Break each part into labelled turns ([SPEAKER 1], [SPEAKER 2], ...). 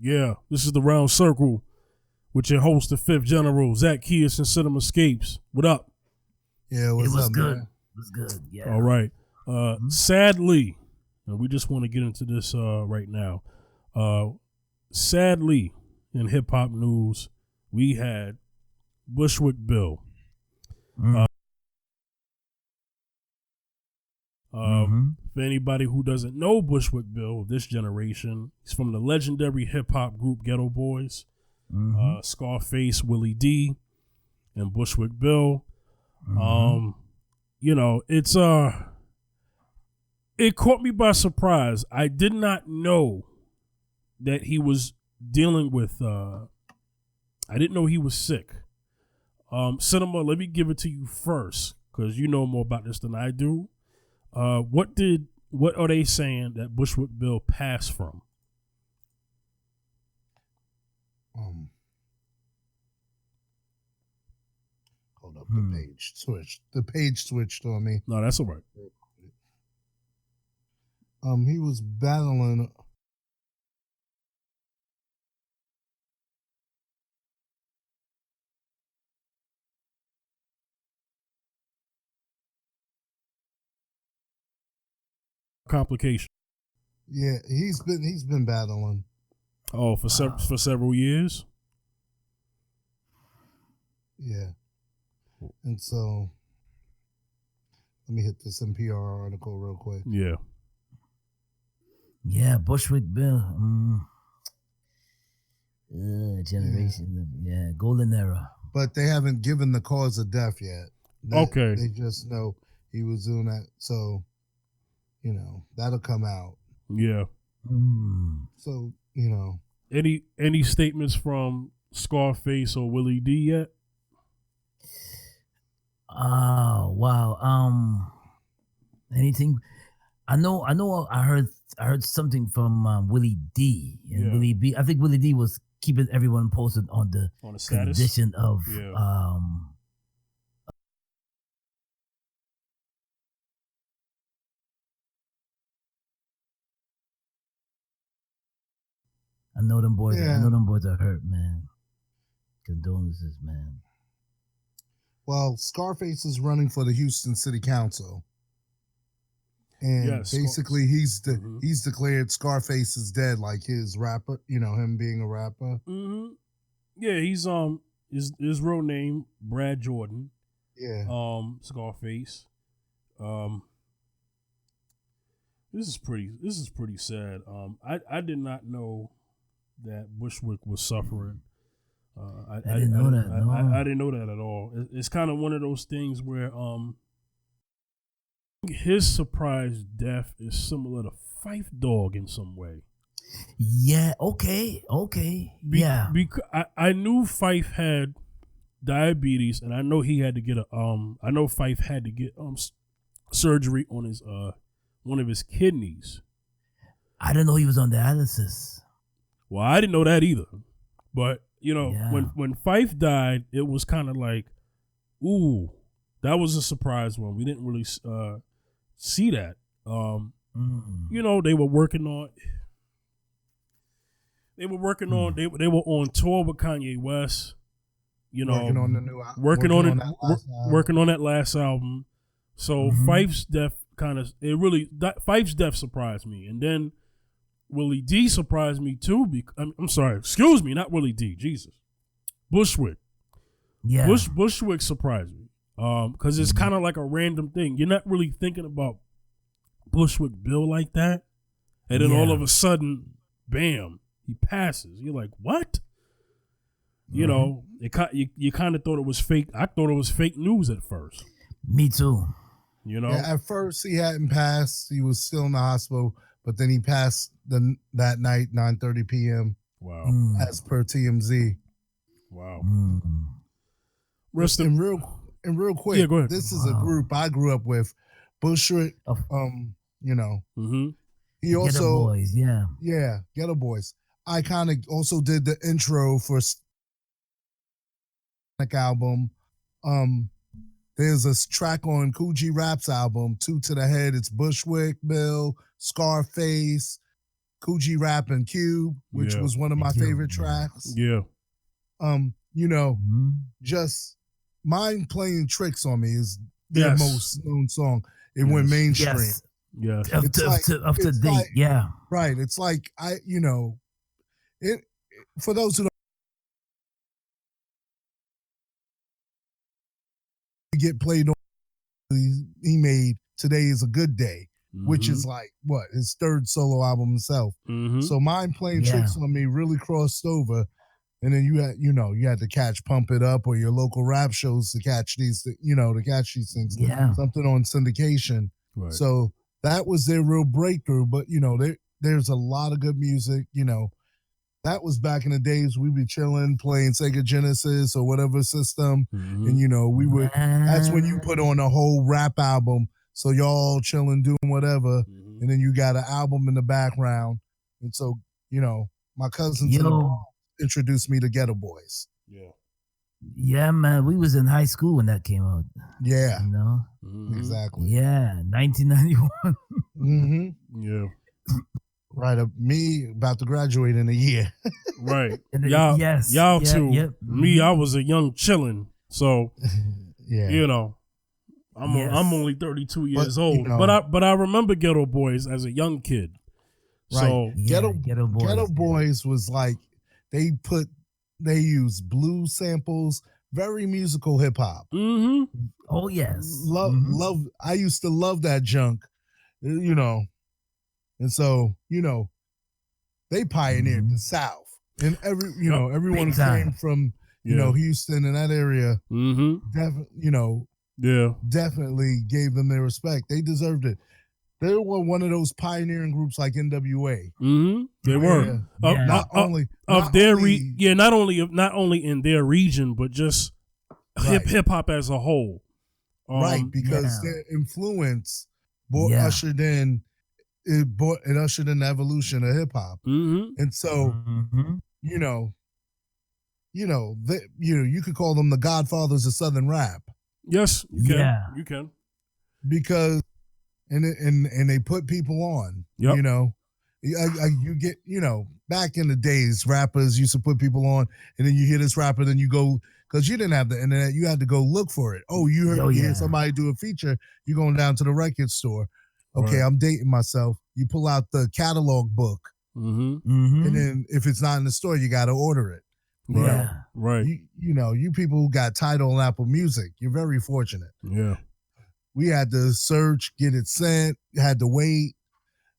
[SPEAKER 1] Yeah, this is the Round Circle with your host, the Fifth General, Zaccheus and Cinemascapes. What up?
[SPEAKER 2] Yeah, what's up,
[SPEAKER 3] good.
[SPEAKER 2] man?
[SPEAKER 3] It was good. Yeah.
[SPEAKER 1] All right. Sadly, and we just want to get into this right now. Sadly, in hip hop news, we had Bushwick Bill. For anybody who doesn't know Bushwick Bill of this generation, he's from the legendary hip hop group Geto Boys. Scarface, Willie D, and Bushwick Bill. You know, it caught me by surprise. I did not know that he was dealing with I didn't know he was sick. Cinema, let me give it to you first, because you know more about this than I do. What are they saying that Bushwick Bill passed from?
[SPEAKER 2] Hold up, the page switched. The page switched on me.
[SPEAKER 1] No, that's all right.
[SPEAKER 2] He was battling.
[SPEAKER 1] Complication.
[SPEAKER 2] Yeah, he's been battling.
[SPEAKER 1] Oh, for several years.
[SPEAKER 2] Yeah, and so let me hit this NPR article real quick.
[SPEAKER 1] Yeah.
[SPEAKER 3] Yeah, Bushwick Bill. Generation. Yeah, golden era.
[SPEAKER 2] But they haven't given the cause of death yet.
[SPEAKER 1] Okay.
[SPEAKER 2] They just know he was doing that. So, you know, that'll come out.
[SPEAKER 1] Yeah.
[SPEAKER 2] So, you know.
[SPEAKER 1] Any statements from Scarface or Willie D yet?
[SPEAKER 3] Oh, wow. Anything? I know. I heard something from Willie D. And Willie B. I think Willie D was keeping everyone posted on the
[SPEAKER 1] status
[SPEAKER 3] condition of I know them boys.
[SPEAKER 2] Yeah.
[SPEAKER 3] I know them boys are hurt, man. Condolences, man.
[SPEAKER 2] Well, Scarface is running for the Houston City Council, and basically he's declared Scarface is dead, like his rapper. You know, him being a rapper.
[SPEAKER 1] Yeah, he's his real name Brad Jordan.
[SPEAKER 2] Yeah.
[SPEAKER 1] Scarface. This is pretty sad. I did not know that Bushwick was suffering. I didn't know that. I didn't know that at all. It's kind of one of those things where his surprise death is similar to Phife Dawg in some way.
[SPEAKER 3] Yeah. Okay. Yeah.
[SPEAKER 1] Because I knew Phife had diabetes, and I know he had to get I know Phife had to get surgery on his one of his kidneys.
[SPEAKER 3] I didn't know he was on dialysis.
[SPEAKER 1] Well, I didn't know that either. But you know, when Phife died, it was kind of like, ooh, that was a surprise one. We didn't really see that. You know, they were working on. They were on tour with Kanye West. You know,
[SPEAKER 2] working on the new
[SPEAKER 1] working on that last album. So Phife's death Phife's death surprised me, and then Willie D surprised me too. I'm sorry, excuse me, not Willie D. Jesus, Bushwick. Yeah, Bushwick surprised me. Because it's kind of like a random thing. You're not really thinking about Bushwick Bill like that, and then all of a sudden, bam, he passes. You're like, what? You know, you kind of thought it was fake. I thought it was fake news at first.
[SPEAKER 3] Me too.
[SPEAKER 1] You know,
[SPEAKER 2] at first he hadn't passed. He was still in the hospital, but then he passed that night, 9:30 p.m.
[SPEAKER 1] Wow.
[SPEAKER 2] As per TMZ.
[SPEAKER 1] Wow.
[SPEAKER 2] And real quick,
[SPEAKER 1] yeah, go ahead.
[SPEAKER 2] This is a group I grew up with, Bushwick. You know, he also
[SPEAKER 3] Geto Boys,
[SPEAKER 2] yeah, Geto Boys. I kind of also did the intro for album. There's a track on Cool G Rap's album, Two to the Head. It's Bushwick Bill, Scarface, Coogee Rap and Cube, which was one of my favorite tracks.
[SPEAKER 1] Yeah.
[SPEAKER 2] Just Mind Playing Tricks on Me is their most known song. It went mainstream.
[SPEAKER 1] Yes.
[SPEAKER 3] Up to date.
[SPEAKER 2] Like,
[SPEAKER 3] yeah.
[SPEAKER 2] Right. It's like it for those who don't get played on, he made Today Is a Good Day, which is like his third solo album himself. So Mind Playing Tricks on Me really crossed over. And then you had to catch Pump It Up or your local rap shows to catch these, to catch these things.
[SPEAKER 3] Yeah.
[SPEAKER 2] Something on syndication. Right. So that was their real breakthrough. But, there's a lot of good music. That was back in the days we be chilling, playing Sega Genesis or whatever system. And, we would, that's when you put on a whole rap album. So y'all chilling, doing whatever. And then you got an album in the background. And so, my cousins introduced me to Geto Boys.
[SPEAKER 3] Yeah, man. We was in high school when that came out.
[SPEAKER 2] Yeah. Exactly.
[SPEAKER 3] Yeah, 1991.
[SPEAKER 2] Yeah. Right up me about to graduate in a year.
[SPEAKER 1] Right. Y'all too. Yep. Me, I was a young chillin'. So I'm only 32 years old. But I remember Geto Boys as a young kid.
[SPEAKER 2] Right.
[SPEAKER 1] So
[SPEAKER 2] Geto Boys was like they used blues samples, very musical hip hop.
[SPEAKER 3] Oh yes.
[SPEAKER 2] Love I used to love that junk. And so, they pioneered the South. And everyone came from, Houston and that area. Definitely gave them their respect. They deserved it. They were one of those pioneering groups like NWA.
[SPEAKER 1] They were not only in their region, but just hip hop as a whole.
[SPEAKER 2] Because their influence ushered in it ushered in the evolution of hip hop. And so, you could call them the godfathers of Southern rap.
[SPEAKER 1] Yes, you can. You can.
[SPEAKER 2] Because and they put people on.
[SPEAKER 1] Yep.
[SPEAKER 2] You get, back in the days, rappers used to put people on, and then you hear this rapper, then you go, because you didn't have the internet, you had to go look for it. Oh, you hear somebody do a feature, you're going down to the record store. Okay, I'm dating myself. You pull out the catalog book, and then if it's not in the store, you got to order it.
[SPEAKER 1] Right.
[SPEAKER 2] You people who got Tidal and Apple Music, you're very fortunate.
[SPEAKER 1] Yeah.
[SPEAKER 2] We had to search, get it sent, had to wait.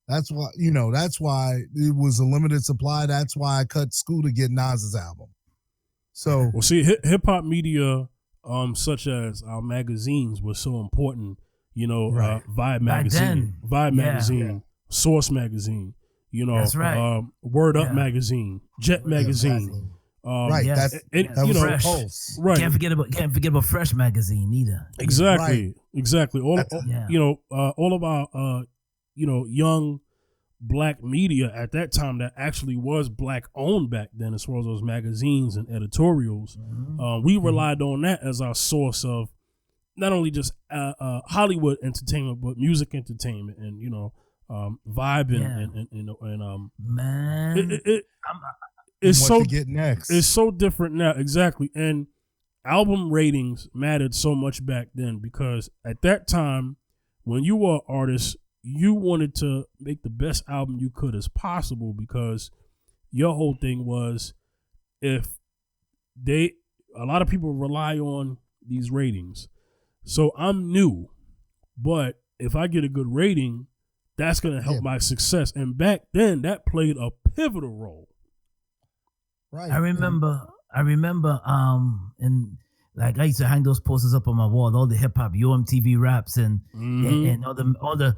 [SPEAKER 2] That's why, it was a limited supply. That's why I cut school to get Nas's album. So,
[SPEAKER 1] well, see, hip hop media, such as our magazines, was so important. Vibe magazine, Source magazine.
[SPEAKER 3] That's right.
[SPEAKER 1] Word Up magazine, Jet magazine.
[SPEAKER 3] Fresh.
[SPEAKER 2] Pulse.
[SPEAKER 3] Right. Can't forget about Fresh magazine either.
[SPEAKER 1] Exactly. All of our young black media at that time that actually was black owned back then, as far as those magazines and editorials, we relied on that as our source of not only just Hollywood entertainment, but music entertainment and vibe and
[SPEAKER 2] man.
[SPEAKER 1] It's so
[SPEAKER 2] get next.
[SPEAKER 1] It's so different now, exactly. And album ratings mattered so much back then because at that time, when you were an artist, you wanted to make the best album you could as possible because your whole thing was a lot of people rely on these ratings. So I'm new, but if I get a good rating, that's going to help my success. And back then, that played a pivotal role.
[SPEAKER 3] Right. I remember, and like I used to hang those posters up on my wall, all the hip hop, UMTV raps, and all the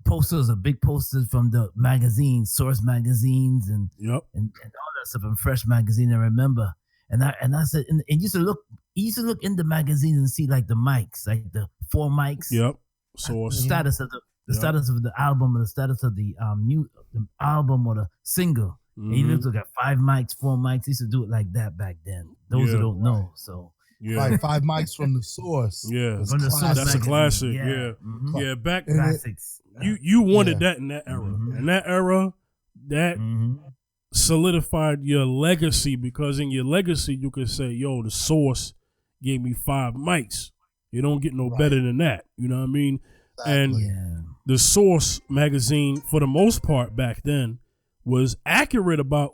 [SPEAKER 3] posters, the big posters from the magazines, Source magazines, and all that stuff, and Fresh magazine. I remember, and I said, and you used to look in the magazines and see like the mics, like the 4 mics.
[SPEAKER 1] Yep. Source.
[SPEAKER 3] The status of the status of the album, or the status of the album or the single. And you look at 5 mics, 4 mics. They used to do it like that back then. Those who don't know, so.
[SPEAKER 2] Right, 5 mics from the Source.
[SPEAKER 1] Yeah, that's a classic. Yeah, back
[SPEAKER 3] classics.
[SPEAKER 1] You wanted that in that era. In that era, that solidified your legacy, because in your legacy you could say, yo, the Source gave me 5 mics. You don't get no better than that. You know what I mean?
[SPEAKER 2] Exactly.
[SPEAKER 1] And the Source magazine, for the most part back then, was accurate about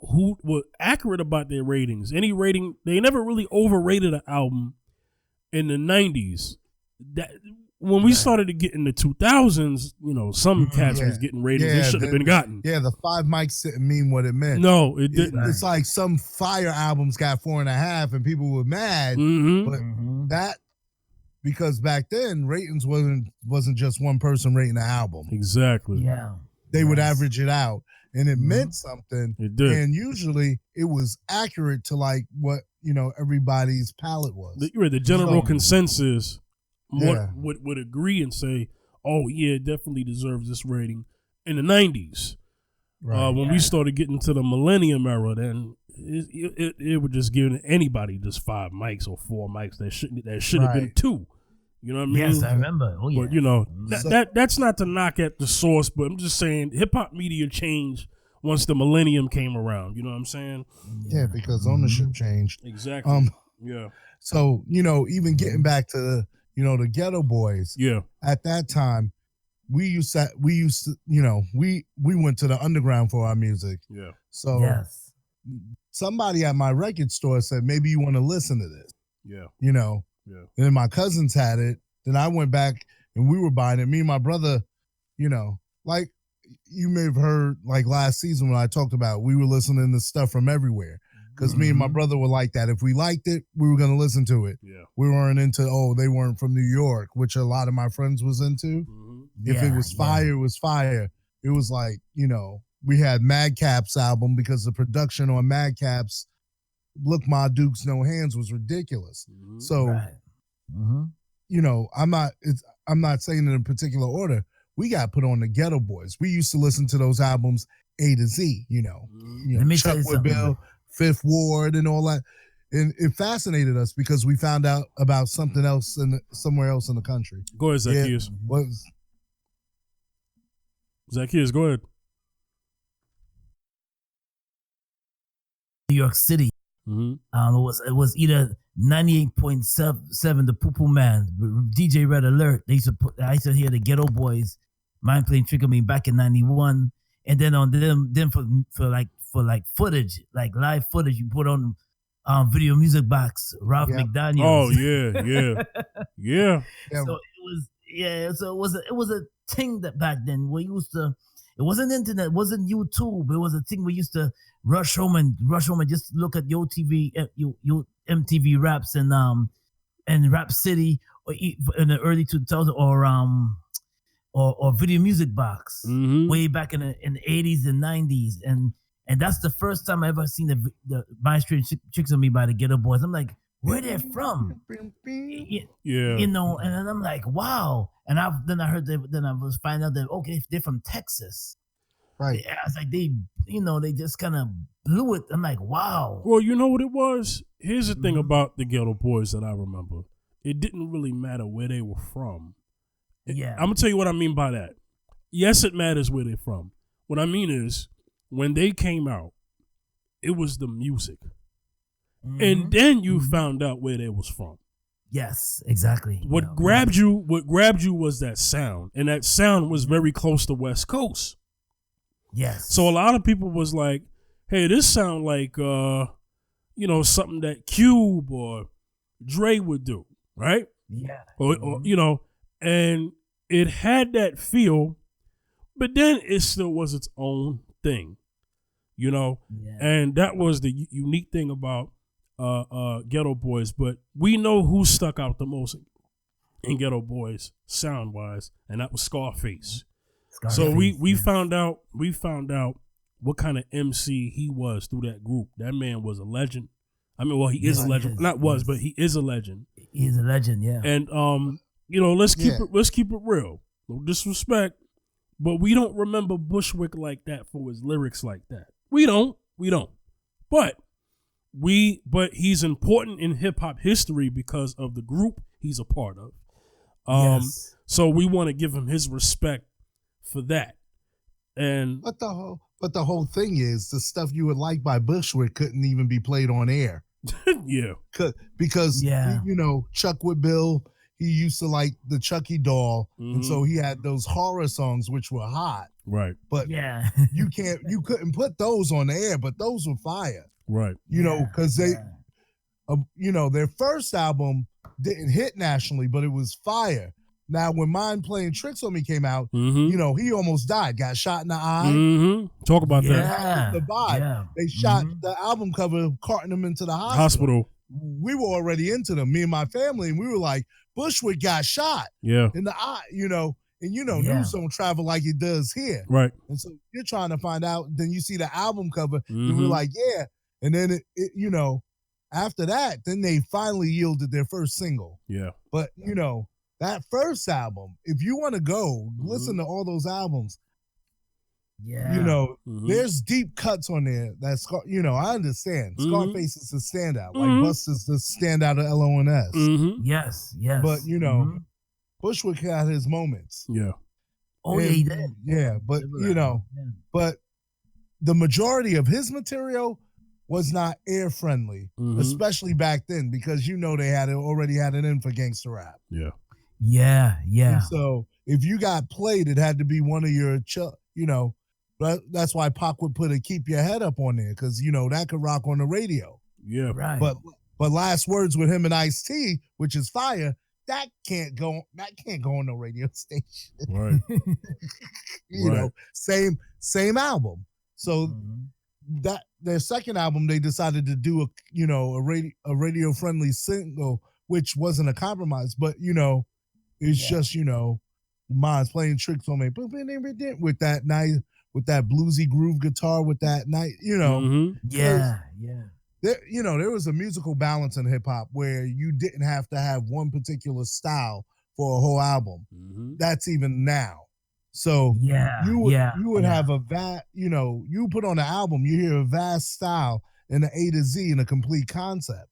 [SPEAKER 1] their ratings. Any rating, they never really overrated an album in the 90s. That when we started to get in the 2000s, you know, some cats was getting ratings they shouldn't have been gotten.
[SPEAKER 2] Yeah, the 5 mics didn't mean what it meant.
[SPEAKER 1] No, it didn't.
[SPEAKER 2] It's like some Fire albums got 4.5 and people were mad. But that, because back then ratings wasn't just one person rating the album.
[SPEAKER 1] Exactly.
[SPEAKER 3] Yeah.
[SPEAKER 2] They would average it out, and it meant something.
[SPEAKER 1] It did.
[SPEAKER 2] And usually it was accurate to like what, you know, everybody's palate was.
[SPEAKER 1] The general consensus would agree and say, oh yeah, it definitely deserves this rating. In the 90s, when we started getting to the millennium era, then it would just give anybody just 5 mics or 4 mics that should have been 2. You know what I mean?
[SPEAKER 3] Yes, I remember. Oh yeah.
[SPEAKER 1] But you know, that's not to knock at the Source, but I'm just saying hip hop media changed once the millennium came around. You know what I'm saying?
[SPEAKER 2] Yeah, because ownership changed.
[SPEAKER 1] Exactly. Yeah.
[SPEAKER 2] So, you know, even getting back to you know, the Geto Boys.
[SPEAKER 1] Yeah.
[SPEAKER 2] At that time, we used to, you know, we went to the underground for our music.
[SPEAKER 1] Yeah.
[SPEAKER 2] So somebody at my record store said, maybe you want to listen to this.
[SPEAKER 1] Yeah.
[SPEAKER 2] You know.
[SPEAKER 1] Yeah.
[SPEAKER 2] And then my cousins had it. Then I went back and we were buying it. Me and my brother, you know, like you may have heard like last season when I talked about, we were listening to stuff from everywhere. Because me and my brother were like that. If we liked it, we were going to listen to it.
[SPEAKER 1] Yeah.
[SPEAKER 2] We weren't into, they weren't from New York, which a lot of my friends was into. If it was fire, it was fire. It was like, you know, we had Madcap's album because the production on Madcap's Look My Dukes No Hands was ridiculous. So, you know, I'm not saying in a particular order. We got put on the Geto Boys. We used to listen to those albums A to Z, you know Bushwick Bill, Fifth Ward and all that. And it fascinated us because we found out about something else somewhere else in the country.
[SPEAKER 1] Go ahead, Zaccheus. Zaccheus, go ahead.
[SPEAKER 3] New York City. It was either 98.7 the Poo Poo Man, DJ Red Alert. I used to hear the Geto Boys, Mind Playing Trick on Me back in '91, and then on them for footage, like live footage, you put on Video Music Box, Ralph McDaniel.
[SPEAKER 1] Oh yeah.
[SPEAKER 3] So it was a thing that back then we used to. It wasn't internet, it wasn't YouTube. It was a thing we used to rush home and just look at your TV, your MTV Raps and Rap City, or in the early 2000s, or Video Music Box, way back in the 80s and 90s, and that's the first time I ever seen the My Strange Chicks on Me by the Geto Boys. I'm like, where they're from? You know, and I'm like, wow. And I was finding out that they're from Texas.
[SPEAKER 2] Right.
[SPEAKER 3] I was like, they just kind of blew it. I'm like, wow.
[SPEAKER 1] Well, you know what it was? Here's the thing about the Geto Boys that I remember. It didn't really matter where they were from.
[SPEAKER 3] Yeah.
[SPEAKER 1] I'm gonna tell you what I mean by that. Yes, it matters where they're from. What I mean is, when they came out, it was the music. And then you found out where they was from.
[SPEAKER 3] Yes, exactly.
[SPEAKER 1] What grabbed you was that sound. And that sound was very close to West Coast.
[SPEAKER 3] Yes.
[SPEAKER 1] So a lot of people was like, hey, this sound like something that Cube or Dre would do, right?
[SPEAKER 3] Yeah.
[SPEAKER 1] Or and it had that feel, but then it still was its own thing. And that was the unique thing about Geto Boys. But we know who stuck out the most in Geto Boys sound wise, and that was Scarface. So we found out what kind of MC he was through that group. That man was a legend. I mean, well, he is a legend. But he is a legend.
[SPEAKER 3] He's a legend, yeah.
[SPEAKER 1] And let's keep it real. No disrespect, but we don't remember Bushwick like that for his lyrics like that. We don't. But he's important in hip hop history because of the group he's a part of. So we want to give him his respect for that. And
[SPEAKER 2] but the But the whole thing is the stuff you would like by Bushwick couldn't even be played on air.
[SPEAKER 1] Yeah.
[SPEAKER 2] Because, you know, Bushwick Bill, he used to like the Chucky doll. And so he had those horror songs, which were hot.
[SPEAKER 1] Right.
[SPEAKER 2] But you couldn't put those on the air, but those were fire.
[SPEAKER 1] Right.
[SPEAKER 2] You know, because you know, their first album didn't hit nationally, but it was fire. Now, when Mind Playing Tricks on Me came out, you know, he almost died, got shot in the eye.
[SPEAKER 1] Talk about that.
[SPEAKER 2] The vibe. Yeah. They shot the album cover, carting him into the hospital. We were already into them, me and my family, and we were like, Bushwick got shot in the eye, you know, and you know, news don't travel like it does here.
[SPEAKER 1] Right.
[SPEAKER 2] And so you're trying to find out, then you see the album cover, and we're like, yeah. And then, it you know, after that, then they finally yielded their first single.
[SPEAKER 1] Yeah.
[SPEAKER 2] But, you know, that first album, if you want to go listen to all those albums, you know, there's deep cuts on there. That's, you know, I understand. Scarface is the standout. Like Buster's the standout of LONS.
[SPEAKER 3] Yes.
[SPEAKER 2] But, you know, Bushwick had his moments.
[SPEAKER 1] Yeah.
[SPEAKER 3] Oh, yeah, he did.
[SPEAKER 2] Yeah, but, you know, but the majority of his material was not air friendly, especially back then, because, you know, they already had it in for gangster rap.
[SPEAKER 1] Yeah.
[SPEAKER 3] Yeah.
[SPEAKER 2] And so if you got played, it had to be one of your, you know, that's why Pac would put a Keep Your Head Up on there, because, you know, that could rock on the radio.
[SPEAKER 1] Yeah.
[SPEAKER 3] Right.
[SPEAKER 2] But Last Words with him and Ice-T, which is fire, that can't go on no radio station.
[SPEAKER 1] Right.
[SPEAKER 2] You know, same album. So that their second album, they decided to do a radio friendly single, which wasn't a compromise, but, you know, it's just, you know, Mind's Playing Tricks on Me with that nice, with that bluesy groove guitar, with that night, you know. There, you know, there was a musical balance in hip hop where you didn't have to have one particular style for a whole album. That's even now. So you would have a you know, you put on an album, you hear a vast style in the A to Z and a complete concept.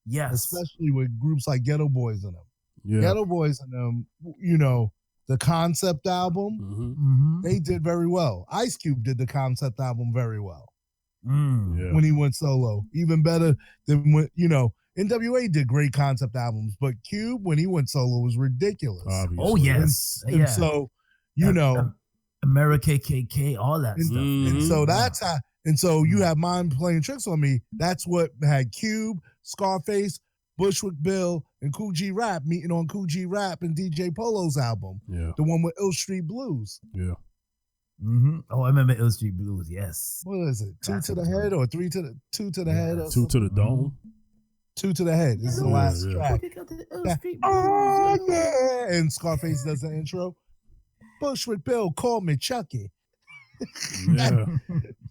[SPEAKER 3] Yes.
[SPEAKER 2] Especially with groups like Geto Boys in them. Geto Boys and them, you know, the concept album, they did very well. Ice Cube did the concept album very well when he went solo. Even better than when, you know, NWA did great concept albums, but Cube, when he went solo, was ridiculous.
[SPEAKER 1] Obviously.
[SPEAKER 3] Oh, yes.
[SPEAKER 2] And so, you know.
[SPEAKER 3] America KKK, all that stuff.
[SPEAKER 2] And so that's how, and so you have Mind Playing Tricks on Me. That's what had Cube, Scarface, Bushwick Bill, and Kool G Rap meeting on Kool G Rap and DJ Polo's album. Yeah. The one with Ill Street Blues.
[SPEAKER 1] Yeah.
[SPEAKER 3] Oh, I remember Ill Street Blues, yes.
[SPEAKER 2] What is it? Two to the head or two to the head? Or
[SPEAKER 1] two to the dome?
[SPEAKER 2] Two to the head. This is the last track. Oh, yeah. And Scarface does the intro. Bushwick Bill, call me Chucky.
[SPEAKER 1] Yeah.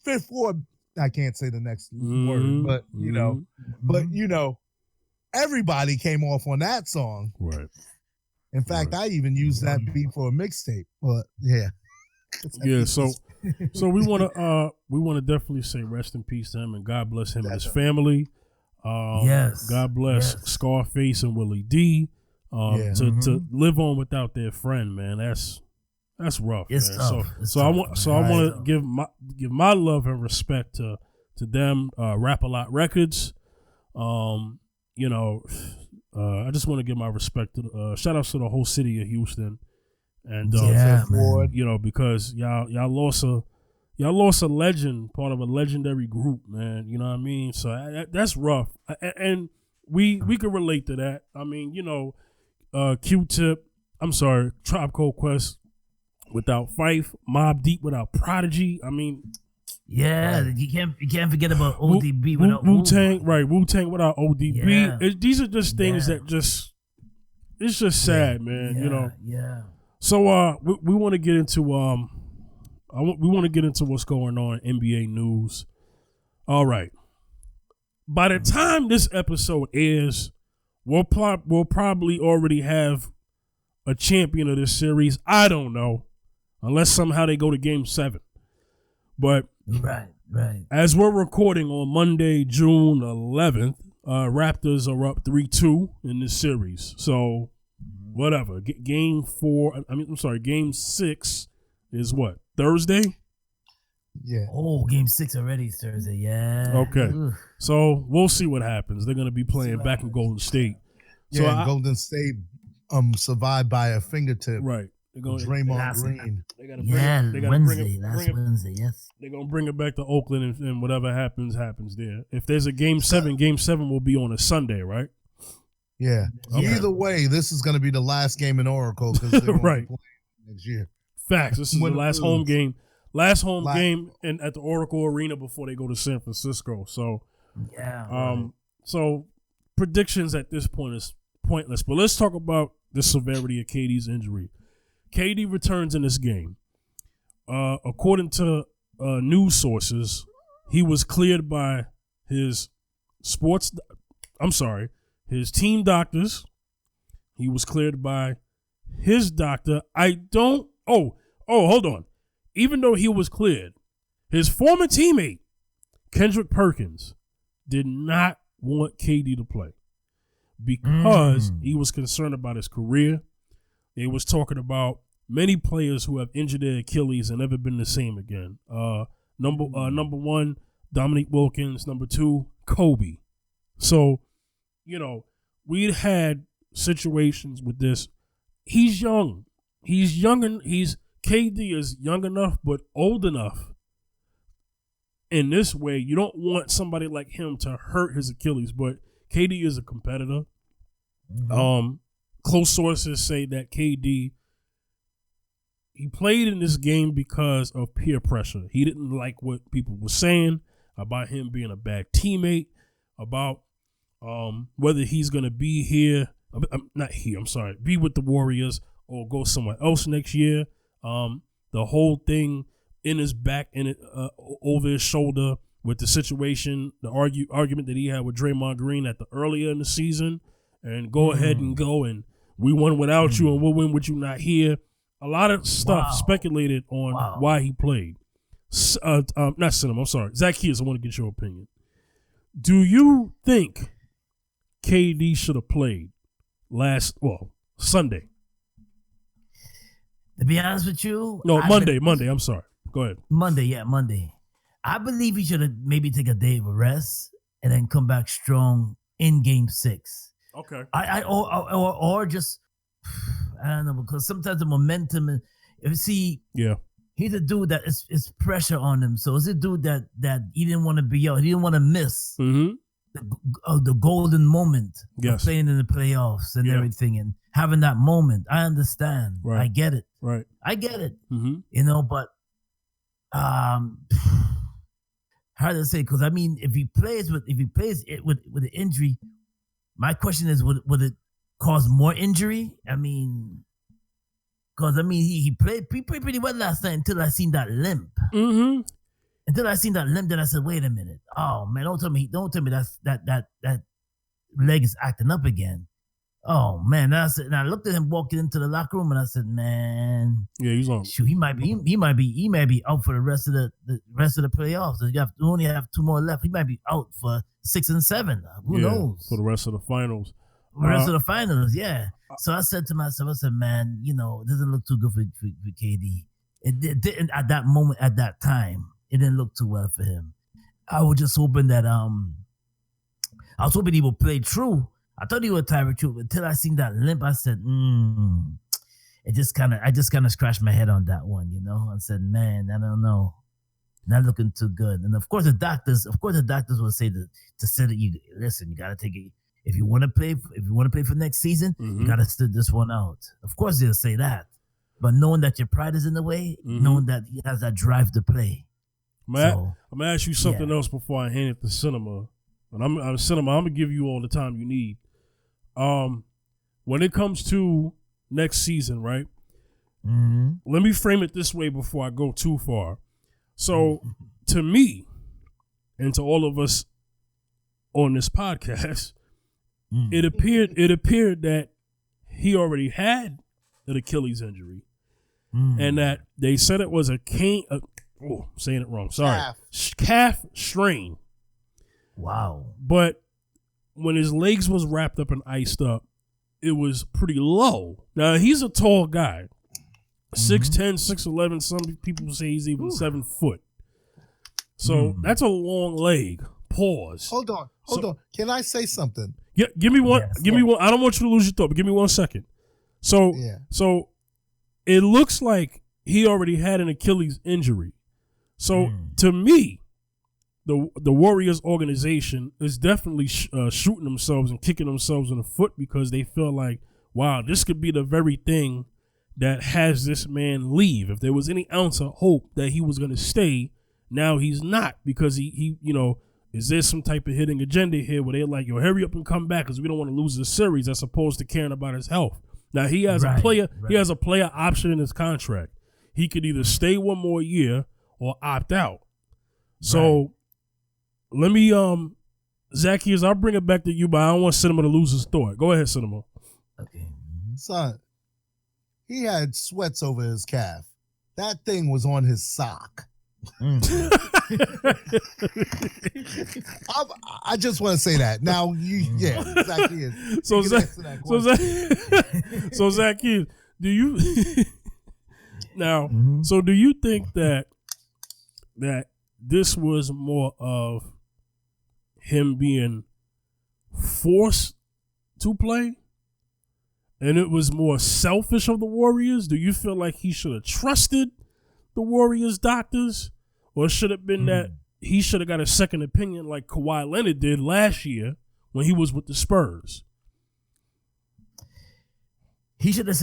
[SPEAKER 2] Fifth Ward. I can't say the next word, but you know, everybody came off on that song.
[SPEAKER 1] Right.
[SPEAKER 2] In fact, I even used that beat for a mixtape. But yeah.
[SPEAKER 1] Yeah, so we want to definitely say rest in peace to him and God bless him and his family. God bless Scarface and Willie D. To live on without their friend, man. That's rough. It's man.
[SPEAKER 3] Tough.
[SPEAKER 1] I want to give my love and respect to them. Rap-A-Lot Records. You know, I just want to give my respect to shout outs to the whole city of Houston, and you know, because y'all lost a legend, part of a legendary group, man. You know what I mean? So that's rough, and we can relate to that. I mean, you know, Tribe Called Quest without Fife, Mobb Deep without Prodigy. I mean,
[SPEAKER 3] you can't forget about ODB without
[SPEAKER 1] Wu-Tang, right? Wu-Tang without ODB. Yeah. These are just things that it's just sad, man. You know.
[SPEAKER 3] Yeah.
[SPEAKER 1] So we want to get into we want to get into what's going on in NBA news. All right. By the time this episode airs, we'll probably already have a champion of this series. I don't know, unless somehow they go to Game 7. But
[SPEAKER 3] right.
[SPEAKER 1] As we're recording on Monday, June 11th, Raptors are up 3-2 in this series. So whatever. Game 6 is what? Thursday?
[SPEAKER 2] Yeah.
[SPEAKER 3] Oh, game 6 already Thursday. Yeah.
[SPEAKER 1] Okay.
[SPEAKER 3] Ugh.
[SPEAKER 1] So we'll see what happens. They're going to be playing back in Golden State.
[SPEAKER 2] So Golden State survived by a fingertip.
[SPEAKER 1] Right. They're going
[SPEAKER 2] Draymond Green.
[SPEAKER 1] They got to
[SPEAKER 3] Wednesday. Last Wednesday, yes.
[SPEAKER 1] They're going to bring it back to Oakland, and whatever happens there. If there's a game 7 will be on a Sunday, right?
[SPEAKER 2] Yeah. Okay. Either way, this is going to be the last game in Oracle because they're
[SPEAKER 1] right.
[SPEAKER 2] next year.
[SPEAKER 1] Facts. This is the last home game. Last home game at the Oracle Arena before they go to San Francisco. So, so predictions at this point is pointless. But let's talk about the severity of KD's injury. KD returns in this game. According to news sources, he was cleared by his team doctors. He was cleared by his doctor. Hold on. Even though he was cleared, his former teammate, Kendrick Perkins, did not want KD to play because he was concerned about his career. They was talking about many players who have injured their Achilles and never been the same again. Number one, Dominique Wilkins. Number 2, Kobe. So, we had situations with this. He's young. KD is young enough but old enough. In this way, you don't want somebody like him to hurt his Achilles, but KD is a competitor. Close sources say that KD, he played in this game because of peer pressure. He didn't like what people were saying about him being a bad teammate, about whether he's going to be be with the Warriors or go somewhere else next year. The whole thing in his back and over his shoulder with the situation, the argument that he had with Draymond Green earlier in the season, and go ahead and go, and we won without you and we'll win with you not here. A lot of stuff speculated on why he played. Not Cinema, I'm sorry. Zaccheus, I want to get your opinion. Do you think KD should have played Sunday?
[SPEAKER 3] To be honest with you,
[SPEAKER 1] Monday. I'm sorry. Go ahead.
[SPEAKER 3] Monday. I believe he should have maybe take a day of rest and then come back strong in game 6.
[SPEAKER 1] Okay.
[SPEAKER 3] Or just I don't know, because sometimes the momentum. He's a dude that is pressure on him. So it's a dude that he didn't want to be out. He didn't want to miss the golden moment of playing in the playoffs and everything and having that moment. I understand. Right. I get it.
[SPEAKER 1] Right.
[SPEAKER 3] I get it. But hard to say, because I mean, if he plays with the injury, my question is, would it cause more injury? I mean, because he played pretty well last night until I seen that limp. Until I seen that limp, then I said, wait a minute. Oh man, don't tell me that leg is acting up again. Oh man, and I looked at him walking into the locker room and I said, man,
[SPEAKER 1] he's on.
[SPEAKER 3] Shoot, he might be out for the rest of the playoffs. You only have 2 more left. He might be out for 6 and 7. Who knows?
[SPEAKER 1] For the rest of the finals.
[SPEAKER 3] Yeah. So I said to myself, man, it doesn't look too good for KD. It didn't at that moment, at that time. It didn't look too well for him. I was just hoping that I was hoping he would play true. I thought he would tie with true, but until I seen that limp, I said, I just kind of scratched my head on that one, I said, man, I don't know. Not looking too good. And of course the doctors will say to say that you gotta take it. If you want to play for next season, you gotta sit this one out. Of course they'll say that. But knowing that your pride is in the way, knowing that he has that drive to play.
[SPEAKER 1] I'm gonna ask you something else before I hand it to Cinema. And I'm Cinema, I'm gonna give you all the time you need. When it comes to next season, right? Let me frame it this way before I go too far. So, to me, and to all of us on this podcast, it appeared that he already had an Achilles injury, and that they said it was saying it wrong. Sorry, calf strain.
[SPEAKER 3] Wow.
[SPEAKER 1] But when his legs was wrapped up and iced up, it was pretty low. Now, he's a tall guy. 6'10", 6'11". Some people say he's even 7 foot. So that's a long leg. Pause.
[SPEAKER 2] Hold on. Can I say something?
[SPEAKER 1] Yeah, give me one. Give me one. I don't want you to lose your thought, but give me 1 second. So it looks like he already had an Achilles injury. So to me, the Warriors organization is definitely shooting themselves and kicking themselves in the foot because they feel like, wow, this could be the very thing that has this man leave. If there was any ounce of hope that he was going to stay, now he's not, because he is there some type of hidden agenda here where they're like, yo, hurry up and come back because we don't want to lose the series, as opposed to caring about his health. Now he has he has a player option in his contract. He could either stay one more year or opt out. So let me Zaccheus, I'll bring it back to you, but I don't want Cinema to lose his thought. Go ahead, Cinema.
[SPEAKER 3] Okay.
[SPEAKER 2] Son, he had sweats over his calf. That thing was on his sock. I just want to say that. Now, Zaccheus.
[SPEAKER 1] So Zaccheus, do you now? So do you think that this was more of him being forced to play, and it was more selfish of the Warriors? Do you feel like he should have trusted the Warriors doctors, or should have been that he should have got a second opinion like Kawhi Leonard did last year when he was with the Spurs?
[SPEAKER 3] He should have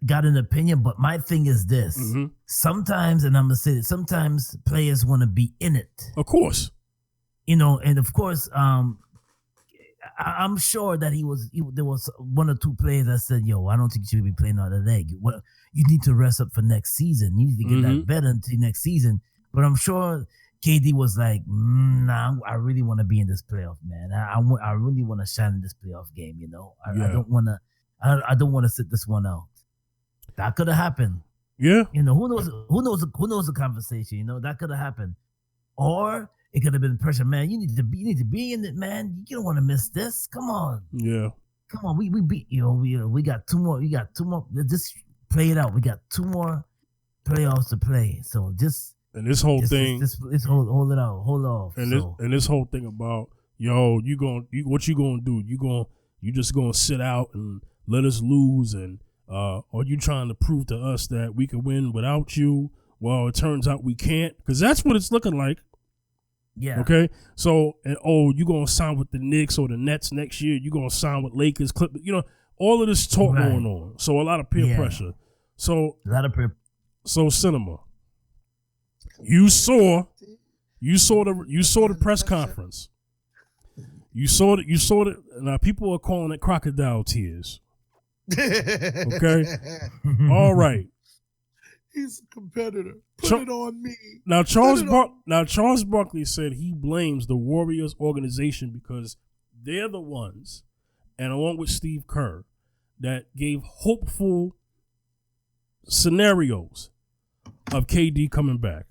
[SPEAKER 3] got an opinion, but my thing is this. Sometimes, and I'm going to say this, sometimes players want to be in it.
[SPEAKER 1] Of course.
[SPEAKER 3] And of course, I'm sure that there was one or two players that said, yo, I don't think you should be playing on the leg. You need to rest up for next season. You need to get that better until next season. But I'm sure KD was like, nah, I really want to be in this playoff, man. I really want to shine in this playoff game, I don't want to. I don't want to sit this one out. That could have happened.
[SPEAKER 1] Yeah.
[SPEAKER 3] Who knows the conversation, that could have happened. Or it could have been pressure, man. You need to be in it, man. You don't want to miss this. Come on.
[SPEAKER 1] Yeah.
[SPEAKER 3] Come on. We beat, we got two more. Just play it out. We got 2 more playoffs to play. So just
[SPEAKER 1] and this whole thing.
[SPEAKER 3] Just hold it out. Hold off.
[SPEAKER 1] And this whole thing about, yo, what you gonna do? You just gonna sit out and let us lose, and are you trying to prove to us that we can win without you? Well, it turns out we can't, because that's what it's looking like.
[SPEAKER 3] Yeah.
[SPEAKER 1] Okay. So, and you gonna sign with the Knicks or the Nets next year? You gonna sign with Lakers, Clippers? All of this talk going on. So a lot of peer pressure. So
[SPEAKER 3] a lot of peer.
[SPEAKER 1] So Cinema, you saw the press conference. You saw it. Now people are calling it crocodile tears. Okay. All right.
[SPEAKER 2] He's a competitor. Put it on me.
[SPEAKER 1] Now Charles Barkley said he blames the Warriors organization because they're the ones, and along with Steve Kerr, that gave hopeful scenarios of KD coming back.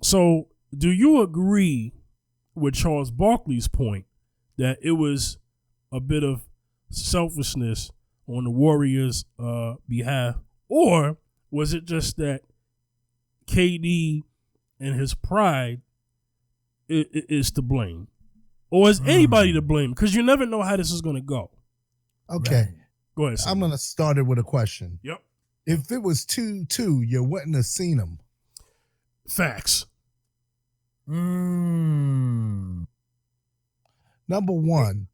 [SPEAKER 1] So, do you agree with Charles Barkley's point that it was a bit of selfishness on the Warriors' behalf, or was it just that KD and his pride is to blame, or is anybody to blame? Because you never know how this is going to go.
[SPEAKER 2] Okay,
[SPEAKER 3] right.
[SPEAKER 2] Go ahead. I'm going to start it with a question.
[SPEAKER 1] Yep.
[SPEAKER 2] If it was 2-2, you wouldn't have seen them.
[SPEAKER 1] Facts.
[SPEAKER 2] Number one,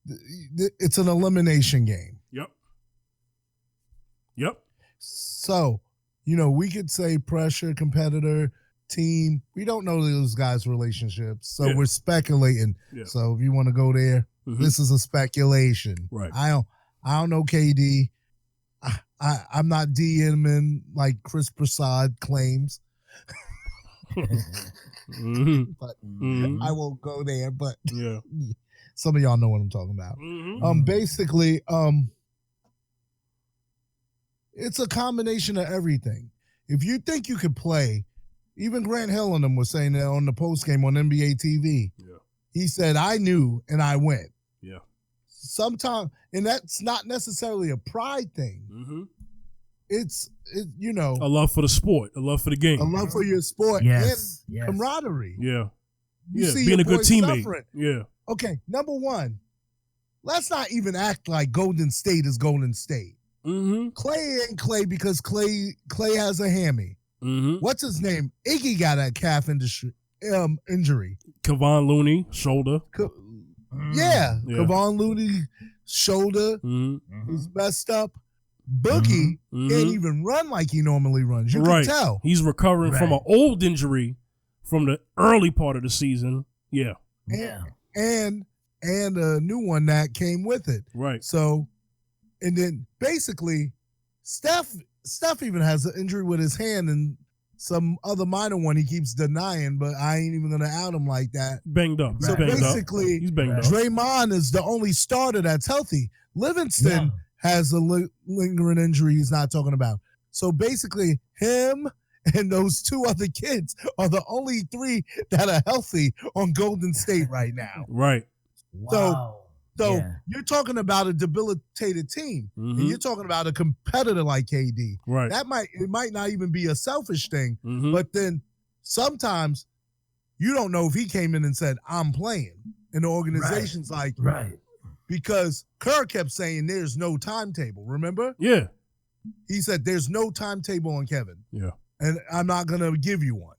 [SPEAKER 2] it's an elimination game.
[SPEAKER 1] Yep.
[SPEAKER 2] So, we could say pressure, competitor, team. We don't know those guys' relationships, so we're speculating. Yeah. So if you want to go there, this is a speculation.
[SPEAKER 1] Right.
[SPEAKER 2] I don't know KD. I'm not DMing like Chris Prasad claims. But I won't go there. But some of y'all know what I'm talking about. Basically, it's a combination of everything. If you think you could play, even Grant Hill and them were saying that on the post game on NBA TV. Yeah. He said, I knew and I went. Yeah. Sometimes, and that's not necessarily a pride thing.
[SPEAKER 1] a love for the sport, a love for the game,
[SPEAKER 2] a love for your sport, and camaraderie.
[SPEAKER 1] Yeah,
[SPEAKER 2] you see
[SPEAKER 1] being a good teammate.
[SPEAKER 2] Suffering.
[SPEAKER 1] Yeah.
[SPEAKER 2] Okay, number one, let's not even act like Golden State is Golden State.
[SPEAKER 1] Mm-hmm.
[SPEAKER 2] Clay ain't Clay because Clay has a hammy.
[SPEAKER 1] Mm-hmm.
[SPEAKER 2] What's his name? Iggy got a calf injury.
[SPEAKER 1] Kevon Looney, shoulder.
[SPEAKER 2] Kevon Looney, shoulder is messed up. Boogie can't even run like he normally runs. You can tell.
[SPEAKER 1] He's recovering from an old injury from the early part of the season. Yeah.
[SPEAKER 2] And a new one that came with it.
[SPEAKER 1] Right.
[SPEAKER 2] So, and then basically, Steph even has an injury with his hand and some other minor one he keeps denying, but I ain't even gonna out him like that.
[SPEAKER 1] Banged up.
[SPEAKER 2] So basically,
[SPEAKER 1] he's banged up.
[SPEAKER 2] Draymond is the only starter that's healthy. Livingston has a lingering injury he's not talking about. So basically, him and those two other kids are the only three that are healthy on Golden State right now.
[SPEAKER 1] Right.
[SPEAKER 3] Wow.
[SPEAKER 2] So you're talking about a debilitated team, and you're talking about a competitor like KD.
[SPEAKER 1] Right.
[SPEAKER 2] It might not even be a selfish thing, but then sometimes you don't know if he came in and said, "I'm playing," and the organization's because Kerr kept saying there's no timetable. Remember?
[SPEAKER 1] Yeah.
[SPEAKER 2] He said there's no timetable on Kevin.
[SPEAKER 1] Yeah.
[SPEAKER 2] And I'm not gonna give you one.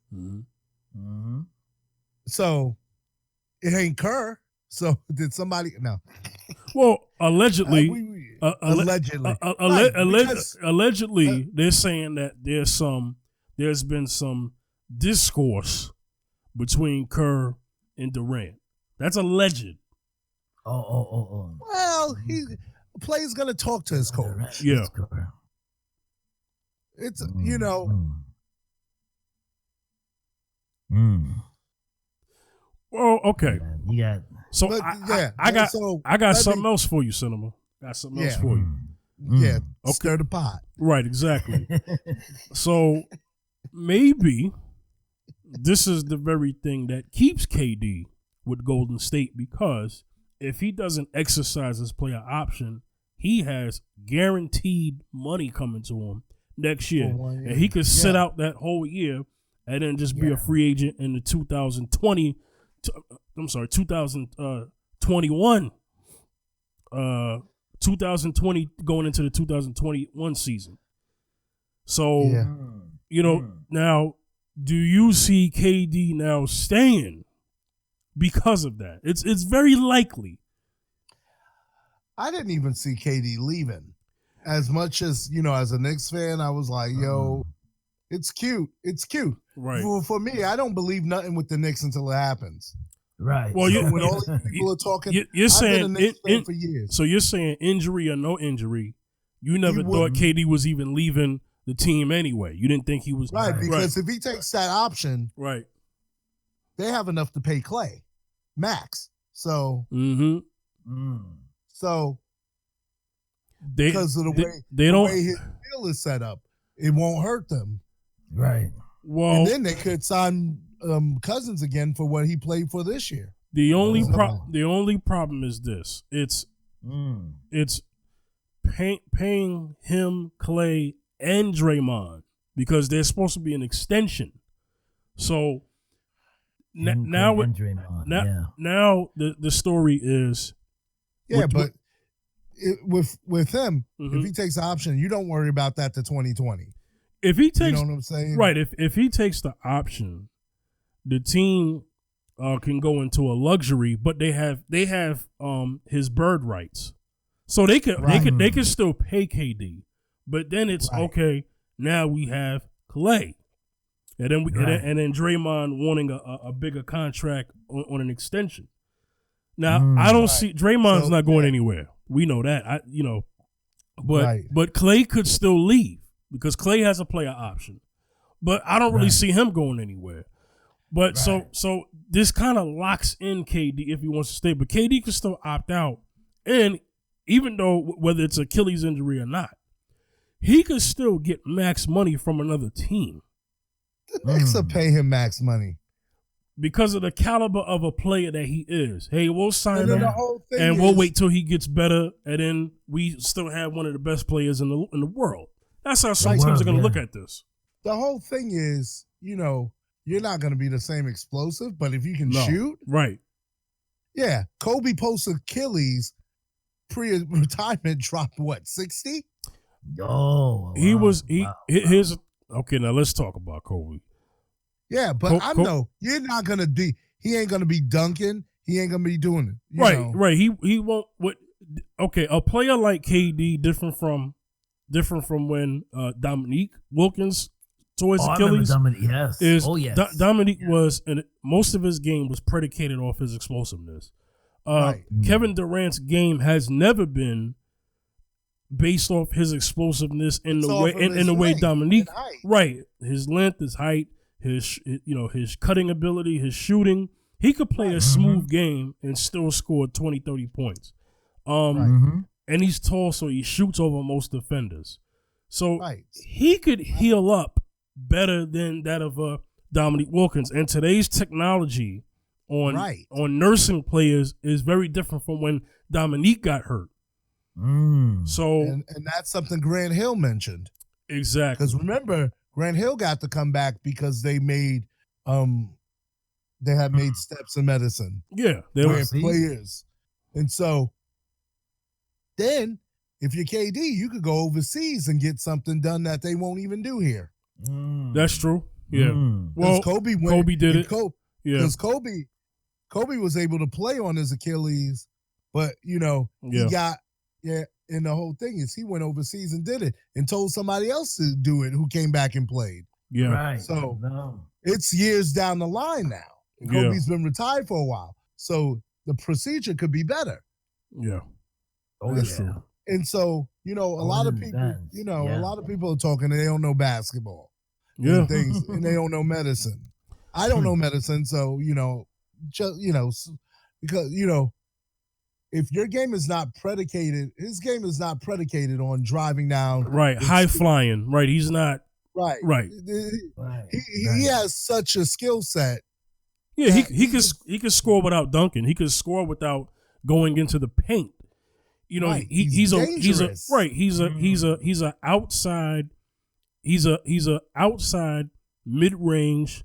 [SPEAKER 2] So it ain't Kerr. So did somebody? No.
[SPEAKER 1] Well, allegedly,
[SPEAKER 2] allegedly,
[SPEAKER 1] they're saying that there's been some discourse between Kerr and Durant. That's alleged.
[SPEAKER 2] Oh. Well, a player's gonna talk to his coach.
[SPEAKER 1] Yeah.
[SPEAKER 2] It's Well,
[SPEAKER 1] okay.
[SPEAKER 3] Yeah.
[SPEAKER 1] So I got something else for you, Cinema. Got something else for you.
[SPEAKER 2] Yeah. Okay. Stir the pot.
[SPEAKER 1] Right, exactly. So maybe this is the very thing that keeps KD with Golden State, because if he doesn't exercise his player option, he has guaranteed money coming to him next year. And he could sit out that whole year and then just be a free agent in the 2021 2020 going into the 2021 season. So, now, do you see KD now staying because of that? It's very likely.
[SPEAKER 2] I didn't even see KD leaving. As much as, as a Knicks fan, I was like, yo, it's cute. It's cute.
[SPEAKER 1] Right.
[SPEAKER 2] For me, I don't believe nothing with the Knicks until it happens.
[SPEAKER 3] Right.
[SPEAKER 1] Well,
[SPEAKER 2] when all these people are talking,
[SPEAKER 1] you're saying
[SPEAKER 2] I've been a Knicks fan for years.
[SPEAKER 1] So you're saying injury or no injury, you never thought KD was even leaving the team anyway. You didn't think he was.
[SPEAKER 2] Right, because if he takes that option,
[SPEAKER 1] they
[SPEAKER 2] have enough to pay Clay, max. So, so because of the way his deal is set up, it won't hurt them.
[SPEAKER 3] Right.
[SPEAKER 1] Well,
[SPEAKER 2] and then they could sign Cousins again for what he played for this year.
[SPEAKER 1] The only problem is this: it's paying him, Clay, and Draymond, because there's supposed to be an extension. So now the story is
[SPEAKER 2] with him, if he takes the option, you don't worry about that to 2020.
[SPEAKER 1] If he takes,
[SPEAKER 2] you know what I'm saying?
[SPEAKER 1] Right. If he takes the option, the team can go into a luxury, but they have his bird rights, so they can still pay KD, but then it's okay. Now we have Clay, and then and then Draymond wanting a bigger contract on an extension. Now I don't see Draymond's not going anywhere. We know that. But Clay could still leave, because Clay has a player option, but I don't really see him going anywhere. But so this kind of locks in KD if he wants to stay, but KD can still opt out, and even though whether it's Achilles injury or not, he could still get max money from another team.
[SPEAKER 2] The Knicks will pay him max money
[SPEAKER 1] because of the caliber of a player that he is. Hey, we'll sign him, and we'll wait till he gets better, and then we still have one of the best players in the world. That's how some teams are going to look at this.
[SPEAKER 2] The whole thing is, you're not going to be the same explosive, but if you can shoot.
[SPEAKER 1] Right.
[SPEAKER 2] Yeah. Kobe post Achilles pre-retirement dropped, 60?
[SPEAKER 3] Oh.
[SPEAKER 1] He was, his, okay, now let's talk about Kobe.
[SPEAKER 2] Yeah, but you're not going to be, he ain't going to be dunking. He ain't going to be doing it.
[SPEAKER 1] Right. He won't, okay, a player like KD, different from when Dominique Wilkins tore his Achilles.
[SPEAKER 3] Dominique, yes.
[SPEAKER 1] Dominique was, and most of his game was predicated off his explosiveness. Kevin Durant's game has never been based off his explosiveness in the way Dominique. Right, his length, his height, his cutting ability, his shooting. He could play a smooth game and still score 20, 30 points. And he's tall, so he shoots over most defenders. So he could heal up better than that of Dominique Wilkins. And today's technology on nursing players is very different from when Dominique got hurt. So
[SPEAKER 2] and that's something Grant Hill mentioned.
[SPEAKER 1] Exactly.
[SPEAKER 2] Because remember, Grant Hill got to come back because they made steps in medicine.
[SPEAKER 1] Yeah,
[SPEAKER 2] they were players. And so then if you're KD, you could go overseas and get something done that they won't even do here.
[SPEAKER 1] That's true. Yeah.
[SPEAKER 2] Well, Kobe
[SPEAKER 1] did it.
[SPEAKER 2] Because Kobe was able to play on his Achilles, but he got and the whole thing is he went overseas and did it and told somebody else to do it who came back and played.
[SPEAKER 1] Yeah.
[SPEAKER 3] Right.
[SPEAKER 2] So it's years down the line now. Kobe's been retired for a while. So the procedure could be better.
[SPEAKER 1] Yeah.
[SPEAKER 2] That's true. And so, a lot of people, a lot of people are talking and they don't know basketball.
[SPEAKER 1] Yeah.
[SPEAKER 2] And things, and they don't know medicine. I don't know medicine, so, because, if your game is not predicated, his game is not predicated on driving down.
[SPEAKER 1] Right. High flying. Right. He's not.
[SPEAKER 2] Right.
[SPEAKER 1] Right.
[SPEAKER 2] He has such a skill set.
[SPEAKER 1] Yeah, he could score without dunking. He could score without going into the paint. He's a outside mid-range.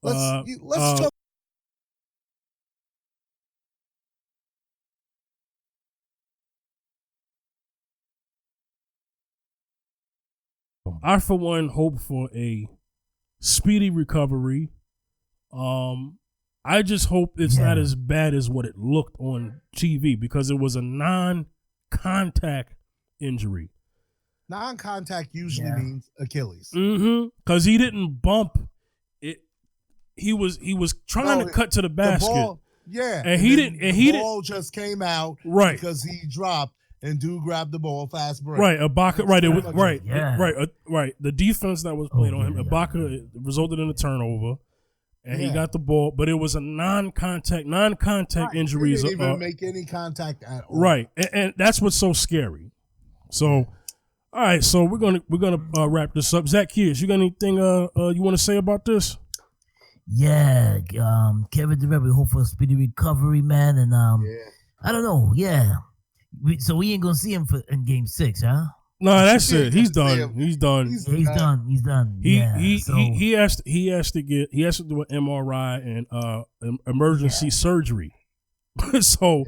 [SPEAKER 2] Let's talk.
[SPEAKER 1] I, for one, hope for a speedy recovery. I just hope it's not as bad as what it looked on TV because it was a non-contact injury.
[SPEAKER 2] Non-contact usually means Achilles.
[SPEAKER 1] Because he didn't bump it. He was trying to cut to the basket.
[SPEAKER 2] The ball,
[SPEAKER 1] and he didn't. And
[SPEAKER 2] the ball just came out because he dropped. And dude grabbed the ball, fast break.
[SPEAKER 1] Right, Ibaka. Right. The defense that was played on him, Ibaka, resulted in a turnover, and he got the ball. But it was a non-contact injuries.
[SPEAKER 2] He didn't even make any contact at all.
[SPEAKER 1] Right, and that's what's so scary. So, all right. So we're gonna wrap this up. Zaccheus, you got anything you want to say about this?
[SPEAKER 3] Yeah, Kevin Durant, we hope for a speedy recovery, man. And I don't know. Yeah. So we ain't gonna see him in Game 6, huh?
[SPEAKER 1] No, that's it. He's done. He's done.
[SPEAKER 3] He's done.
[SPEAKER 1] He has to do an MRI and emergency surgery. So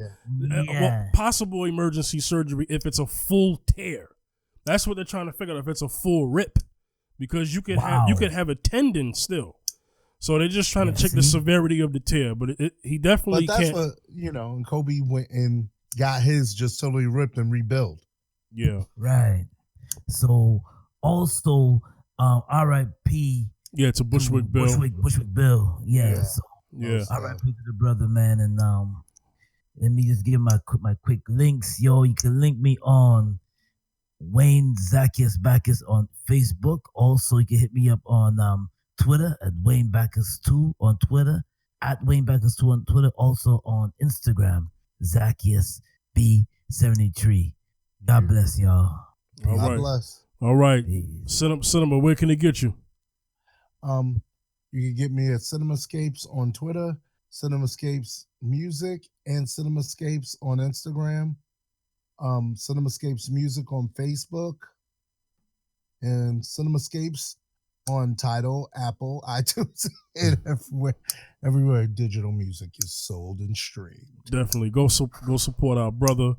[SPEAKER 1] possible emergency surgery if it's a full tear. That's what they're trying to figure out, if it's a full rip, because you could have a tendon still. So they're just trying to check the severity of the tear, but he definitely can't.
[SPEAKER 2] But that's what and Kobe went and got his just totally ripped and rebuilt.
[SPEAKER 1] Yeah.
[SPEAKER 3] Right. So also R.I.P.
[SPEAKER 1] Yeah, to Bushwick Bill.
[SPEAKER 3] Bushwick Bill. Yeah. So,
[SPEAKER 1] yeah.
[SPEAKER 3] R.I.P. to the brother, man. And let me just give my quick links. Yo, you can link me on Wayne Zaccheus Bacchus on Facebook. Also, you can hit me up on Twitter at Wayne Bacchus 2 on Twitter, at Wayne Bacchus 2 on Twitter. Also on Instagram, Zaccheus B73. God bless y'all.
[SPEAKER 2] God bless.
[SPEAKER 1] All right. Cinema, where can they get you?
[SPEAKER 2] You can get me at Cinemascapes on Twitter, Cinemascapes Music, and Cinemascapes on Instagram. Cinemascapes Music on Facebook. and Cinemascapes on Tidal, Apple, iTunes, and everywhere digital music is sold and streamed.
[SPEAKER 1] Definitely go support our brother.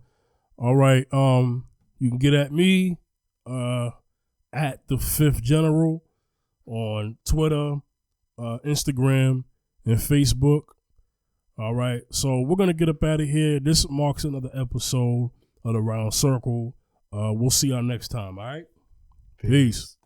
[SPEAKER 1] All right, you can get at me at the Fifth General on Twitter, Instagram, and Facebook. All right, so we're gonna get up out of here. This marks another episode of the Round Circle. We'll see y'all next time. All right, peace.